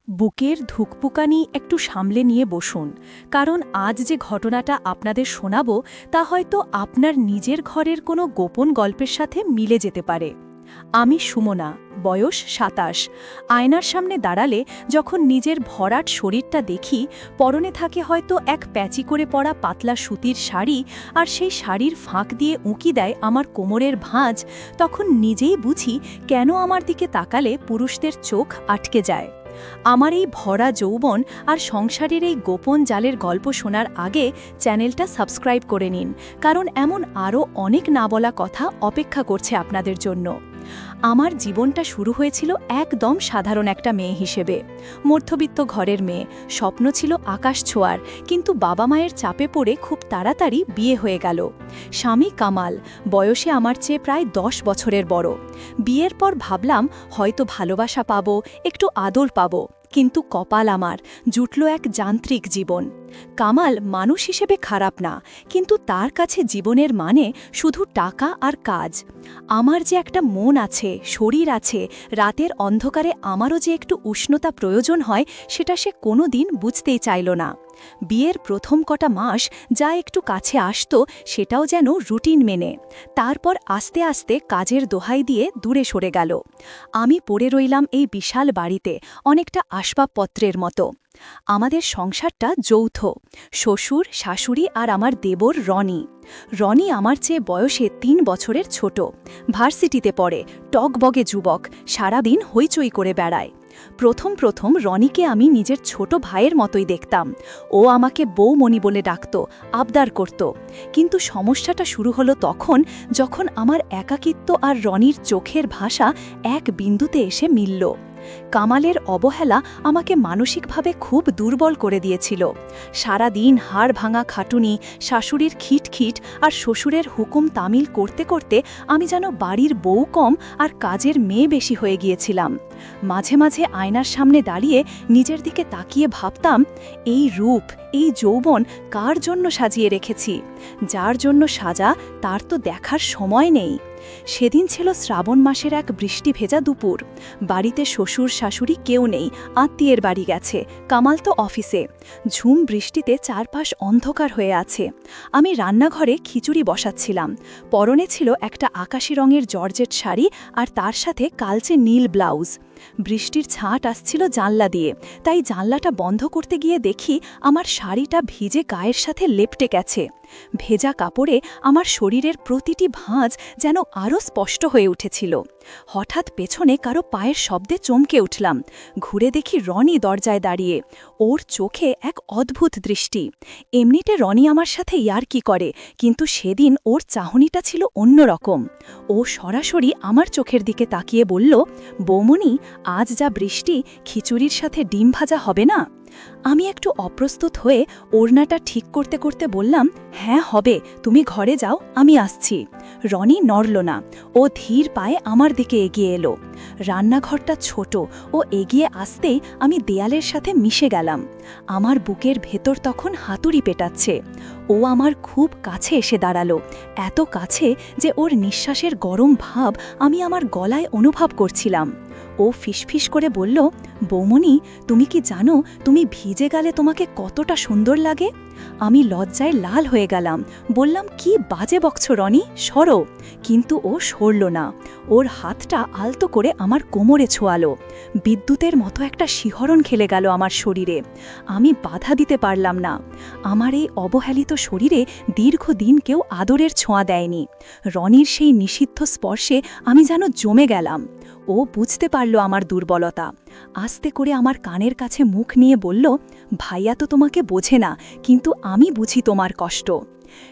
বুকের ধুকপুকানি একটু সামলে নিয়ে বসুন, কারণ আজ যে ঘটনাটা আপনাদের শোনাবো তা হয়তো আপনার নিজের ঘরের কোনো গোপন গল্পের সাথে মিলে যেতে পারে। আমি সুমনা, বয়স ২৭। আয়নার সামনে দাঁড়ালে যখন নিজের ভরাট শরীরটা দেখি, পরনে থাকে হয়তো এক প্যাচি করে পরা পাতলা সুতির শাড়ি, আর সেই শাড়ির ফাঁক দিয়ে উঁকি দেয় আমার কোমরের ভাঁজ, তখন নিজেই বুঝি কেন আমার দিকে তাকালে পুরুষদের চোখ আটকে যায়। আমার এই ভরা যৌবন আর সংসারের এই গোপন জালের গল্প শোনার আগে চ্যানেলটা সাবস্ক্রাইব করে নিন, কারণ এমন আরও অনেক না বলা কথা অপেক্ষা করছে আপনাদের জন্য। আমার জীবনটা শুরু হয়েছিল একদম সাধারণ একটা মেয়ে হিসেবে। মধ্যবিত্ত ঘরের মেয়ে, স্বপ্ন ছিল আকাশ ছোঁয়ার, কিন্তু বাবা মায়ের চাপে পড়ে খুব তাড়াতাড়ি বিয়ে হয়ে গেল। স্বামী কামাল, বয়সে আমার চেয়ে প্রায় ১০ বছরের বড়। বিয়ের পর ভাবলাম হয়তো ভালোবাসা পাবো, একটু আদর পাবো, কিন্তু কপাল আমার, জুটল এক যান্ত্রিক জীবন। কামাল মানুষ হিসেবে খারাপ না, কিন্তু তার কাছে জীবনের মানে শুধু টাকা আর কাজ। আমার যে একটা মন আছে, শরীর আছে, রাতের অন্ধকারে আমারও যে একটু উষ্ণতা প্রয়োজন হয়, সেটা সে কোনোদিন বুঝতেই চাইল না। বিয়ের প্রথম কটা মাস যা একটু কাছে আসতো, সেটাও যেন রুটিন মেনে। তারপর আস্তে আস্তে কাজের দোহাই দিয়ে দূরে সরে গেল। আমি পড়ে রইলাম এই বিশাল বাড়িতে, অনেকটা আসবাবপত্রের মতো। আমাদের সংসারটা যৌথ, শ্বশুর, শাশুড়ি আর আমার দেবর রনি। রনি আমার চেয়ে বয়সে ৩ বছরের ছোট, ভার্সিটিতে পড়ে, টকবগে যুবক, সারাদিন হইচই করে বেড়ায়। প্রথম প্রথম রনিকে আমি নিজের ছোট ভাইয়ের মতোই দেখতাম। ও আমাকে বৌমণি বলে ডাকত, আবদার করত। কিন্তু সমস্যাটা শুরু হলো তখন, যখন আমার একাকিত্ব আর রনির চোখের ভাষা এক বিন্দুতে এসে মিলল। কামালের অবহেলা আমাকে মানসিকভাবে খুব দুর্বল করে দিয়েছিল। সারাদিন হাড় ভাঙা খাটুনি, শাশুড়ির খিটখিট আর শ্বশুরের হুকুম তামিল করতে করতে আমি যেন বাড়ির বউ কম আর কাজের মেয়ে বেশি হয়ে গিয়েছিলাম। মাঝে মাঝে আয়নার সামনে দাঁড়িয়ে নিজের দিকে তাকিয়ে ভাবতাম, এই রূপ, এই যৌবন কার জন্য সাজিয়ে রেখেছি? যার জন্য সাজা, তার তো দেখার সময় নেই। সেদিন ছিল শ্রাবণ মাসের এক বৃষ্টি ভেজা দুপুর। বাড়িতে শ্বশুর শাশুড়ি কেউ নেই, আত্মীয়ের বাড়ি গেছে, কামাল তো অফিসে। ঝুম বৃষ্টিতে চারপাশ অন্ধকার হয়ে আছে। আমি রান্নাঘরে খিচুড়ি বসাচ্ছিলাম। পরনে ছিল একটা আকাশি রঙের জর্জেট শাড়ি আর তার সাথে কালচে নীল ব্লাউজ। বৃষ্টির ছাঁট আসছিল জানলা দিয়ে, তাই জানলাটা বন্ধ করতে গিয়ে দেখি আমার শাড়িটা ভিজে গায়ের সাথে লেপটে গেছে। ভেজা কাপড়ে আমার শরীরের প্রতিটি ভাঁজ যেন আরও স্পষ্ট হয়ে উঠেছিল। হঠাৎ পেছনে কারো পায়ের শব্দে চমকে উঠলাম। ঘুরে দেখি রনি দরজায় দাঁড়িয়ে। ওর চোখে এক অদ্ভুত দৃষ্টি। এমনিতে রনি আমার সাথে ইয়ার্কি করে, কিন্তু সেদিন ওর চাহনিটা ছিল অন্যরকম। ও সরাসরি আমার চোখের দিকে তাকিয়ে বলল, বৌমণি, আজ যা বৃষ্টি, খিচুড়ির সাথে ডিম ভাজা হবে না? আমি একটু অপ্রস্তুত হয়ে ওড়নাটা ঠিক করতে করতে বললাম, হ্যাঁ হবে, তুমি ঘরে যাও, আমি আসছি। রনি নড়ল না। ও ধীর পায়ে আমার দিকে এগিয়ে এলো। রান্নাঘরটা ছোট, ও এগিয়ে আসতেই আমি দেয়ালের সাথে মিশে গেলাম। আমার বুকের ভেতর তখন হাতুড়ি পেটাচ্ছে। ও আমার খুব কাছে এসে দাঁড়ালো, এত কাছে যে ওর নিঃশ্বাসের গরম ভাব আমি আমার গলায় অনুভব করছিলাম। ও ফিসফিস করে বলল, বৌমণি, তুমি কি জানো তুমি ভিজে গেলে তোমাকে কতটা সুন্দর লাগে? আমি লজ্জায় লাল হয়ে গেলাম। বললাম, কি বাজে বকছ রনি, সরো। কিন্তু ও সরল না। ওর হাতটা আলতো করে আমার কোমরে ছোঁয়ালো। বিদ্যুতের মতো একটা শিহরণ খেলে গেল আমার শরীরে। আমি বাধা দিতে পারলাম না। আমার এই অবহেলিত শরীরে দীর্ঘদিন কেউ আদরের ছোঁয়া দেয়নি। রনির সেই নিষিদ্ধ স্পর্শে আমি যেন জমে গেলাম। ও বুঝতে পারল আমার দুর্বলতা। আস্তে করে আমার কানের কাছে মুখ নিয়ে বলল, ভাইয়া তো তোমাকে বোঝে না, কিন্তু আমি বুঝি তোমার কষ্ট।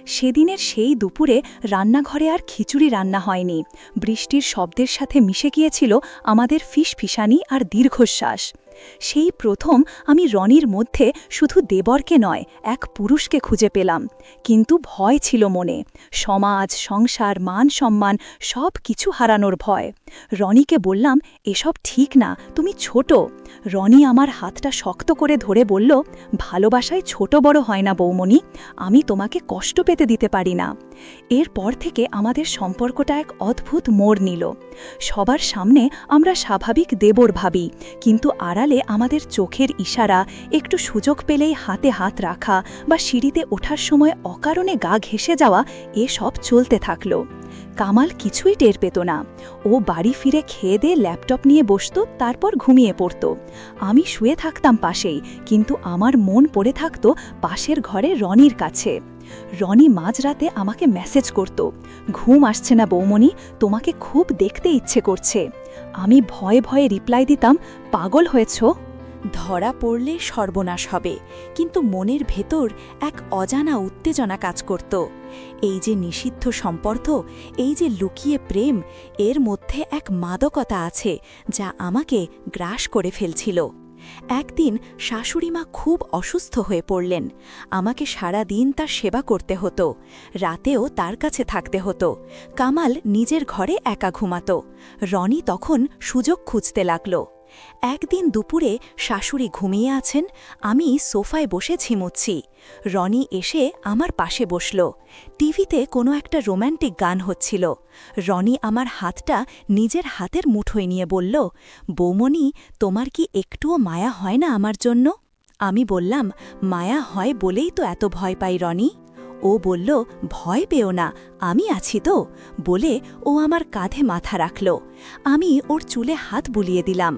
সেদিনের সেই দুপুরে রান্নাঘরে আর খিচুড়ি রান্না হয়নি। বৃষ্টির শব্দের সাথে মিশে গিয়েছিল আমাদের ফিসফিসানি আর দীর্ঘশ্বাস। সেই প্রথম আমি রনির মধ্যে শুধু দেবরকে নয়, এক পুরুষকে খুঁজে পেলাম। কিন্তু ভয় ছিল মনে, সমাজ, সংসার, মান সম্মান সব কিছু হারানোর ভয়। রনিকে বললাম, এসব ঠিক না, তুমি ছোট। রনি আমার হাতটা শক্ত করে ধরে বলল, ভালোবাসায় ছোট বড় হয় না বৌমণি, আমি তোমাকে কষ্ট পেতে দিতে পারি না। এরপর থেকে আমাদের সম্পর্কটা এক অদ্ভুত মোড় নিল। সবার সামনে আমরা স্বাভাবিক দেবর ভাবি, কিন্তু আড়ালে ফলে আমাদের চোখের ইশারা, একটু সুযোগ পেলেই হাতে হাত রাখা বা সিঁড়িতে ওঠার সময় অকারণে গা ঘেঁষে যাওয়া, এসব চলতে থাকলো। কামাল কিছুই টের পেত না। ও বাড়ি ফিরে খেয়ে দিয়ে ল্যাপটপ নিয়ে বসত, তারপর ঘুমিয়ে পড়ত। আমি শুয়ে থাকতাম পাশেই, কিন্তু আমার মন পড়ে থাকত পাশের ঘরে রনির কাছে। রনি মাঝরাতে আমাকে মেসেজ করত, ঘুম আসছে না বৌমনি, তোমাকে খুব দেখতে ইচ্ছে করছে। আমি ভয়ে ভয়ে রিপ্লাই দিতাম, পাগল হয়েছ? ধরা পড়লে সর্বনাশ হবে, কিন্তু মনের ভেতর এক অজানা উত্তেজনা কাজ করত। এই যে নিষিদ্ধ সম্পর্ক, এই যে লুকিয়ে প্রেম, এর মধ্যে এক মাদকতা আছে যা আমাকে গ্রাস করে ফেলছিল। একদিন শাশুড়িমা খুব অসুস্থ হয়ে পড়লেন। আমাকে সারা দিন তার সেবা করতে হতো, রাতেও তার কাছে থাকতে হতো। কামাল নিজের ঘরে একা ঘুমাত। রনি তখন সুযোগ খুঁজতে লাগল। একদিন দুপুরে শাশুড়ি ঘুমিয়ে আছেন, আমি সোফায় বসে ঝিমুচ্ছি। রনি এসে আমার পাশে বসল। টিভিতে কোনো একটা রোম্যান্টিক গান হচ্ছিল। রনি আমার হাতটা নিজের হাতের মুঠোয় নিয়ে বলল, বৌমনি, তোমার কি একটুও মায়া হয় না আমার জন্য? আমি বললাম, মায়া হয় বলেই তো এত ভয় পাই রনি। ও বলল, ভয় পেও না, আমি আছি তো, বলে ও আমার কাঁধে মাথা রাখল। আমি ওর চুলে হাত বুলিয়ে দিলাম।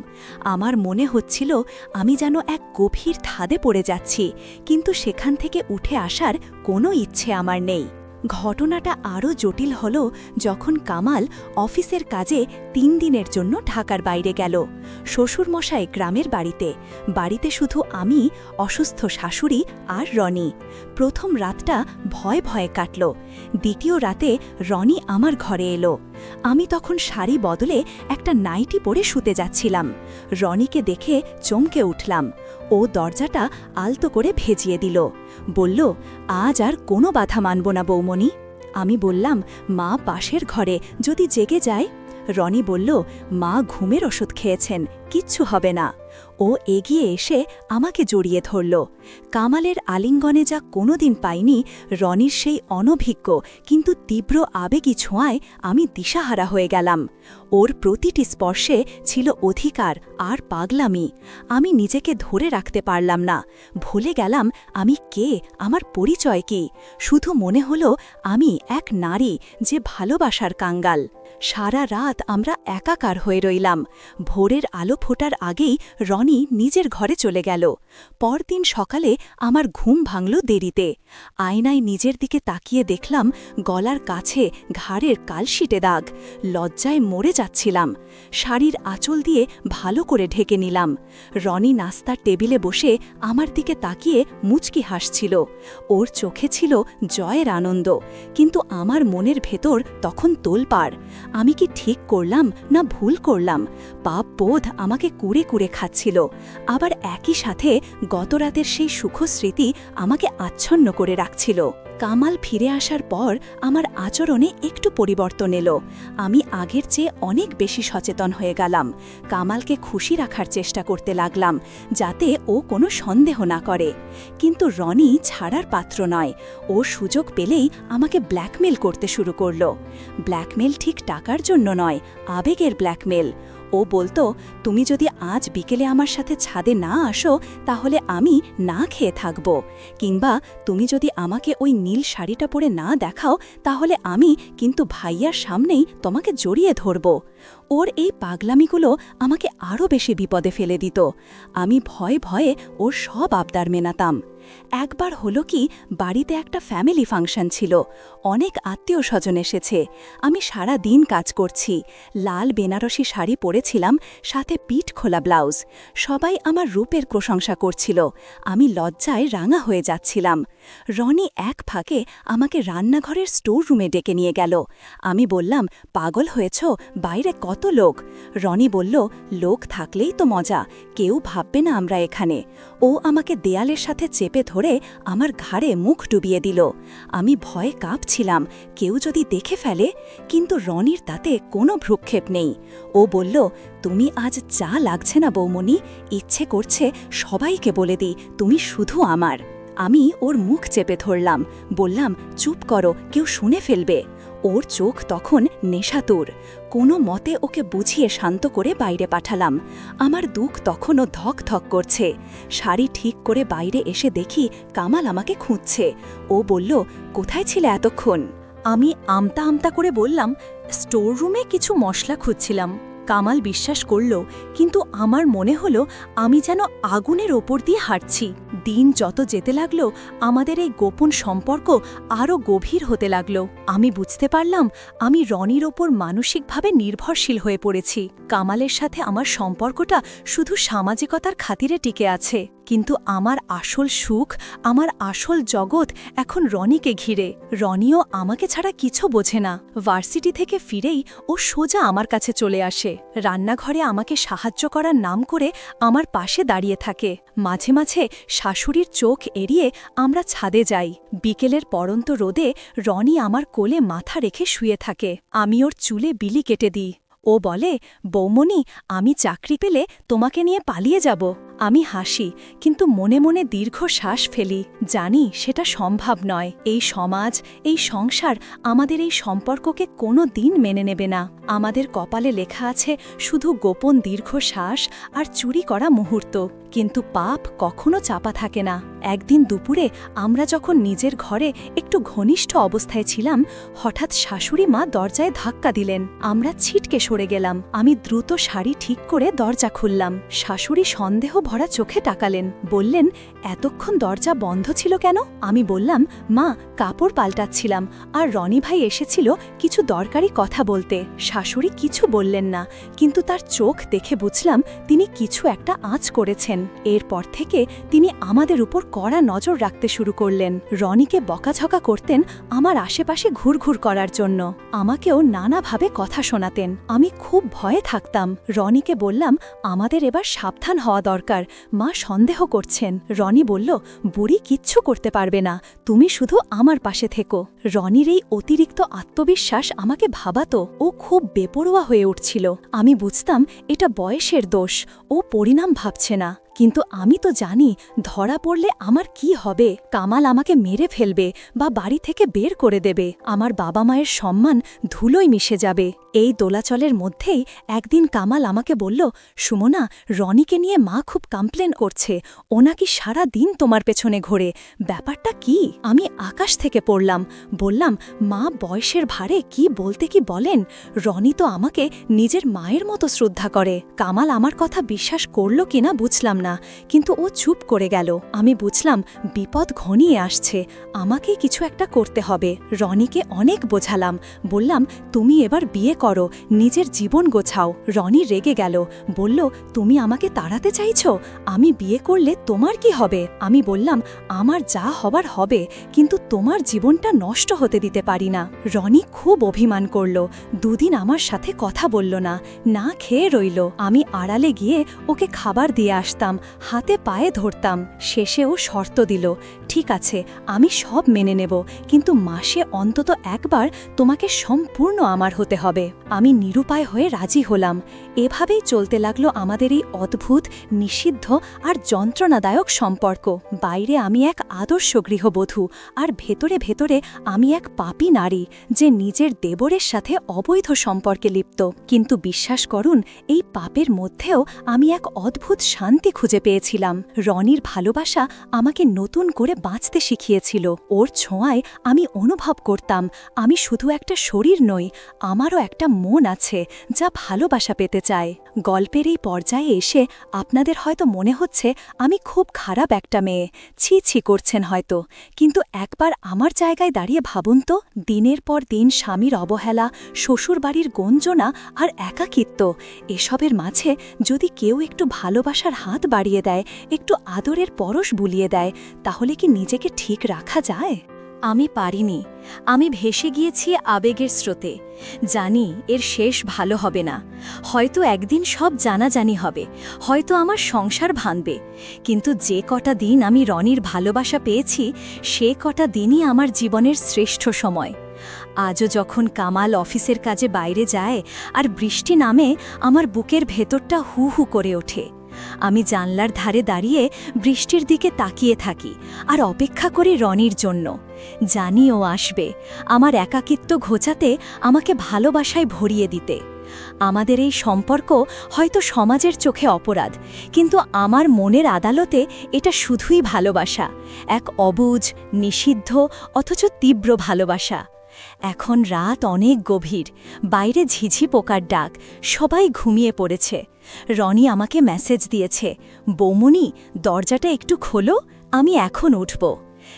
আমার মনে হচ্ছিল আমি যেন এক গভীর খাদে পড়ে যাচ্ছি, কিন্তু সেখান থেকে উঠে আসার কোনো ইচ্ছে আমার নেই। ঘটনাটা আরও জটিল হল যখন কামাল অফিসের কাজে ৩ দিনের জন্য ঢাকার বাইরে গেল। শ্বশুরমশাই গ্রামের বাড়িতে শুধু আমি, অসুস্থ শাশুড়ি আর রনি। প্রথম রাতটা ভয়ে ভয়ে কাটল। দ্বিতীয় রাতে রনি আমার ঘরে এলো। আমি তখন শাড়ি বদলে একটা নাইটি পরে শুতে যাচ্ছিলাম। রনিকে দেখে চমকে উঠলাম। ও দরজাটা আলতো করে ভেজিয়ে দিল, বলল, আজ আর কোনো বাধা মানব না বৌমনি। আমি বললাম, মা পাশের ঘরে, যদি জেগে যায়। রনি বলল, মা ঘুমের ওষুধ খেয়েছেন, কিচ্ছু হবে না। ও এগিয়ে এসে আমাকে জড়িয়ে ধরল। কামালের আলিঙ্গনে যা কোনোদিন পাইনি, রনির সেই অনভিজ্ঞ কিন্তু তীব্র আবেগী ছোঁয়ায় আমি দিশাহারা হয়ে গেলাম। ওর প্রতিটি স্পর্শে ছিল অধিকার আর পাগলামি। আমি নিজেকে ধরে রাখতে পারলাম না। ভুলে গেলাম আমি কে, আমার পরিচয় কি। শুধু মনে হলো আমি এক নারী যে ভালোবাসার কাঙ্গাল। সারা রাত আমরা একাকার হয়ে রইলাম। ভোরের আলো ফোটার আগেই রনি নিজের ঘরে চলে গেল। পরদিন সকালে আমার ঘুম ভাঙল দেরিতে। আয়নায় নিজের দিকে তাকিয়ে দেখলাম গলার কাছে ঘাড়ের কালশিটে দাগ। লজ্জায় মরে যাচ্ছিলাম। শাড়ির আঁচল দিয়ে ভালো করে ঢেকে নিলাম। রনি নাস্তার টেবিলে বসে আমার দিকে তাকিয়ে মুচকি হাসছিল। ওর চোখে ছিল জয়ের আনন্দ, কিন্তু আমার মনের ভেতর তখন তোলপাড়। আমি কি ঠিক করলাম না ভুল করলাম? পাপ বোধ আমাকে কুড়ে কুড়ে খাচ্ছিল। আবার একই সাথে গতরাতের সেই সুখস্মৃতি আমাকে আচ্ছন্ন করে রাখছিল। কামাল ফিরে আসার পর আমার আচরণে একটু পরিবর্তন এলো। আমি আগের চেয়ে অনেক বেশি সচেতন হয়ে গেলাম। কামালকে খুশি রাখার চেষ্টা করতে লাগলাম, যাতে ও কোনো সন্দেহ না করে। কিন্তু রনি ছাড়ার পাত্র নয়। ও সুযোগ পেলেই আমাকে ব্ল্যাকমেল করতে শুরু করল। ব্ল্যাকমেল ঠিক টাকার জন্য নয়, আবেগের ব্ল্যাকমেল। ও বলতো, তুমি যদি আজ বিকেলে আমার সাথে ছাদে না আসো তাহলে আমি না খেয়ে থাকব, কিংবা তুমি যদি আমাকে ওই নীল শাড়িটা পরে না দেখাও তাহলে আমি কিন্তু ভাইয়ার সামনেই তোমাকে জড়িয়ে ধরব। ওর এই পাগলামিগুলো আমাকে আরও বেশি বিপদে ফেলে দিত। আমি ভয়ে ভয়ে ওর সব আবদার মেনাতাম। একবার হলো কি, বাড়িতে একটা ফ্যামিলি ফাংশন ছিল। অনেক আত্মীয় স্বজন এসেছে। আমি সারা দিন কাজ করছি। লাল বেনারসি শাড়ি পরেছিলাম, সাথে পিঠ খোলা ব্লাউজ। সবাই আমার রূপের প্রশংসা করছিল। আমি লজ্জায় রাঙা হয়ে যাচ্ছিলাম। রনি এক ফাঁকে আমাকে রান্নাঘরের স্টোর রুমে ডেকে নিয়ে গেল। আমি বললাম, পাগল হয়েছ, বাইরে কত লোক। রনি বলল, লোক থাকলেই তো মজা, কেউ ভাববে না আমরা এখানে। ও আমাকে দেয়ালের সাথে চেপে ধরে আমার ঘাড়ে মুখ ডুবিয়ে দিল। আমি ভয়ে কাঁপছিলাম, কেউ যদি দেখে ফেলে। কিন্তু রনির তাতে কোনো ভ্রুক্ষেপ নেই। ও বলল, তুমি আজ যা লাগছে না বৌমনি, ইচ্ছে করছে সবাইকে বলে দিই তুমি শুধু আমার। আমি ওর মুখ চেপে ধরলাম, বললাম, চুপ করো, কেউ শুনে ফেলবে। ওর চোখ তখন নেশাতুর। কোনো মতে ওকে বুঝিয়ে শান্ত করে বাইরে পাঠালাম। আমার দুঃখ তখনও ধক ধক করছে। শাড়ি ঠিক করে বাইরে এসে দেখি কামাল আমাকে খুঁজছে। ও বলল, কোথায় ছিলে এতক্ষণ? আমি আমতা আমতা করে বললাম, স্টোর রুমে কিছু মশলা খুঁজছিলাম। কামাল বিশ্বাস করল, কিন্তু আমার মনে হলো আমি যেন আগুনের ওপর দিয়ে হাঁটছি। দিন যত যেতে লাগলো আমাদের এই গোপন সম্পর্ক আরও গভীর হতে লাগলো। আমি বুঝতে পারলাম আমি রনির ওপর মানসিকভাবে নির্ভরশীল হয়ে পড়েছি। কামালের সাথে আমার সম্পর্কটা শুধু সামাজিকতার খাতিরে টিকে আছে, কিন্তু আমার আসল সুখ, আমার আসল জগৎ এখন রনিকে ঘিরে। রনিও আমাকে ছাড়া কিছু বোঝে না। ভার্সিটি থেকে ফিরেই ও সোজা আমার কাছে চলে আসে। রান্নাঘরে আমাকে সাহায্য করার নাম করে আমার পাশে দাঁড়িয়ে থাকে। মাঝে মাঝে শাশুড়ির চোখ এড়িয়ে আমরা ছাদে যাই। বিকেলের পড়ন্ত রোদে রনি আমার কোলে মাথা রেখে শুয়ে থাকে। আমি ওর চুলে বিলি কেটে দিই। ও বলে, বৌমণি, আমি চাকরি পেলে তোমাকে নিয়ে পালিয়ে যাব। আমি হাসি, কিন্তু মনে মনে দীর্ঘ শ্বাস ফেলি। জানি সেটা সম্ভব নয়। এই সমাজ, এই সংসার আমাদের এই সম্পর্ককে কোনো দিন মেনে নেবে না। আমাদের কপালে লেখা আছে শুধু গোপন দীর্ঘশ্বাস আর চুরি করা মুহূর্ত। কিন্তু পাপ কখনো চাপা থাকে না। একদিন দুপুরে আমরা যখন নিজের ঘরে একটু ঘনিষ্ঠ অবস্থায় ছিলাম, হঠাৎ শাশুড়ি মা দরজায় ধাক্কা দিলেন। আমরা ছিটকে সরে গেলাম। আমি দ্রুত শাড়ি ঠিক করে দরজা খুললাম। শাশুড়ি সন্দেহ ভরা চোখে তাকালেন, বললেন, এতক্ষণ দরজা বন্ধ ছিল কেন? আমি বললাম, মা, কাপড় পাল্টাচ্ছিলাম, আর রনি ভাই এসেছিল কিছু দরকারি কথা বলতে। শাশুড়ি কিছু বললেন না, কিন্তু তার চোখ দেখে বুঝলাম তিনি কিছু একটা আঁচ করেছেন। এরপর থেকে তিনি আমাদের উপর কড়া নজর রাখতে শুরু করলেন। রনিকে বকাঝকা করতেন আমার আশেপাশে ঘুরঘুর করার জন্য। আমাকেও নানাভাবে কথা শোনাতেন। আমি খুব ভয়ে থাকতাম। রনিকে বললাম, আমাদের এবার সাবধান হওয়া দরকার, মা সন্দেহ করছেন। রনি বলল, বুড়ি কিচ্ছু করতে পারবে না, তুমি শুধু আমার পাশে থেকো। রনির এই অতিরিক্ত আত্মবিশ্বাস আমাকে ভাবাতো ও খুব বেপরোয়া হয়ে উঠছিল। আমি বুঝতাম এটা বয়সের দোষ, ও পরিণাম ভাবছে না। কিন্তু আমি তো জানি ধরা পড়লে আমার কি হবে। কামাল আমাকে মেরে ফেলবে বা বাড়ি থেকে বের করে দেবে। আমার বাবা মায়ের সম্মান ধুলোয় মিশে যাবে। এই দোলাচলের মধ্যেই একদিন কামাল আমাকে বলল, সুমনা, রনিকে নিয়ে মা খুব কমপ্লেন করছে। ও নাকি সারা দিন তোমার পেছনে ঘোরে। ব্যাপারটা কি? আমি আকাশ থেকে পড়লাম। বললাম, মা বয়সের ভারে কি বলতে কি বলেন। রনি তো আমাকে নিজের মায়ের মতো শ্রদ্ধা করে। কামাল আমার কথা বিশ্বাস করল কিনা বুঝলাম না, কিন্তু ও চুপ করে গেল। আমি বুঝলাম বিপদ ঘনিয়ে আসছে, আমাকেই কিছু একটা করতে হবে। রনিকে অনেক বোঝালাম, বললাম, তুমি এবার বিয়ে করো, নিজের জীবন গোছাও। রনি রেগে গেল, বলল, তুমি আমাকে তাড়াতে চাইছো? আমি বিয়ে করলে তোমার কি হবে? আমি বললাম, আমার যা হবার হবে, কিন্তু তোমার জীবনটা নষ্ট হতে দিতে পারি না। রনি খুব অভিমান করল, দুদিন আমার সাথে কথা বলল না, না খেয়ে রইল। আমি আড়ালে গিয়ে ওকে খাবার দিয়ে আসতাম, হাতে পায়ে ধরতাম। শেষেও শর্ত দিল, ঠিক আছে, আমি সব মেনে নেব, কিন্তু মাসে অন্তত একবার তোমাকে সম্পূর্ণ আমার হতে হবে। আমি নিরুপায় হয়ে রাজি হলাম। এভাবেই চলতে লাগলো আমাদের এই অদ্ভুত, নিষিদ্ধ আর যন্ত্রণাদায়ক সম্পর্ক। বাইরে আমি এক আদর্শ গৃহবধূ, আর ভেতরে ভেতরে আমি এক পাপী নারী, যে নিজের দেবরের সাথে অবৈধ সম্পর্কে লিপ্ত। কিন্তু বিশ্বাস করুন, এই পাপের মধ্যেও আমি এক অদ্ভুত শান্তি খুঁজে পেয়েছিলাম। রনির ভালোবাসা আমাকে নতুন করে বাঁচতে শিখিয়েছিল। ওর ছোঁয়ায় আমি অনুভব করতাম আমি শুধু একটা শরীর নই, আমারও একটা মন আছে যা ভালোবাসা পেতে চায়। গল্পের এই পর্যায়ে এসে আপনাদের হয়তো মনে হচ্ছে আমি খুব খারাপ একটা মেয়ে, ছি ছি করছেন হয়তো। কিন্তু একবার আমার জায়গায় দাঁড়িয়ে ভাবুন তো, দিনের পর দিন স্বামীর অবহেলা, শ্বশুরবাড়ির গঞ্জনা আর একাকিত্ব, এসবের মাঝে যদি কেউ একটু ভালোবাসার হাত বাড়িয়ে দেয়, একটু আদরের পরশ বুলিয়ে দেয়, তাহলে কি নিজেকে ঠিক রাখা যায়? আমি পারিনি। আমি ভেসে গিয়েছি আবেগের স্রোতে। জানি এর শেষ ভালো হবে না। হয়তো একদিন সব জানাজানি হবে, হয়তো আমার সংসার ভাঙবে। কিন্তু যে কটা দিন আমি রনির ভালোবাসা পেয়েছি, সে কটা দিনই আমার জীবনের শ্রেষ্ঠ সময়। আজও যখন কামাল অফিসের কাজে বাইরে যায় আর বৃষ্টি নামে, আমার বুকের ভেতরটা হু হু করে ওঠে। আমি জানলার ধারে দাঁড়িয়ে বৃষ্টির দিকে তাকিয়ে থাকি আর অপেক্ষা করি রনির জন্য। জানি ও আসবে, আমার একাকিত্ব ঘোচাতে, আমাকে ভালোবাসায় ভরিয়ে দিতে। আমাদের এই সম্পর্ক হয়তো সমাজের চোখে অপরাধ, কিন্তু আমার মনের আদালতে এটা শুধুই ভালোবাসা, এক অবুঝ, নিষিদ্ধ অথচ তীব্র ভালোবাসা। এখন রাত অনেক গভীর, বাইরে ঝিঝি পোকার ডাক, সবাই ঘুমিয়ে পড়েছে। রনি আমাকে মেসেজ দিয়েছে, বৌমনি, দরজাটা একটু খোলো, আমি এখন উঠব।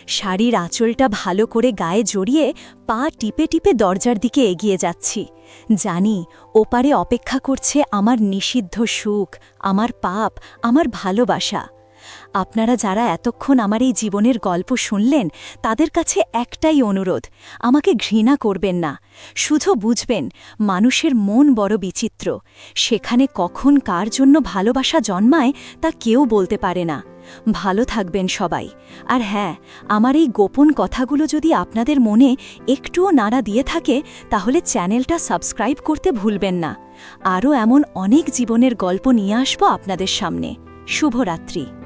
শাড়ির আঁচলটা ভালো করে গায়ে জড়িয়ে পা টিপে টিপে দরজার দিকে এগিয়ে যাচ্ছি। জানি ওপারে অপেক্ষা করছে আমার নিষিদ্ধ সুখ, আমার পাপ, আমার ভালোবাসা। আপনারা যারা এতক্ষণ আমার এই জীবনের গল্প শুনলেন, তাদের কাছে একটাই অনুরোধ, আমাকে ঘৃণা করবেন না। শুধু বুঝবেন, মানুষের মন বড় বিচিত্র, সেখানে কখন কার জন্য ভালোবাসা জন্মায় তা কেউ বলতে পারে না। ভালো থাকবেন সবাই। আর হ্যাঁ, আমার এই গোপন কথাগুলো যদি আপনাদের মনে একটুও নাড়া দিয়ে থাকে, তাহলে চ্যানেলটা সাবস্ক্রাইব করতে ভুলবেন না। আরও এমন অনেক জীবনের গল্প নিয়ে আসব আপনাদের সামনে। শুভরাত্রি।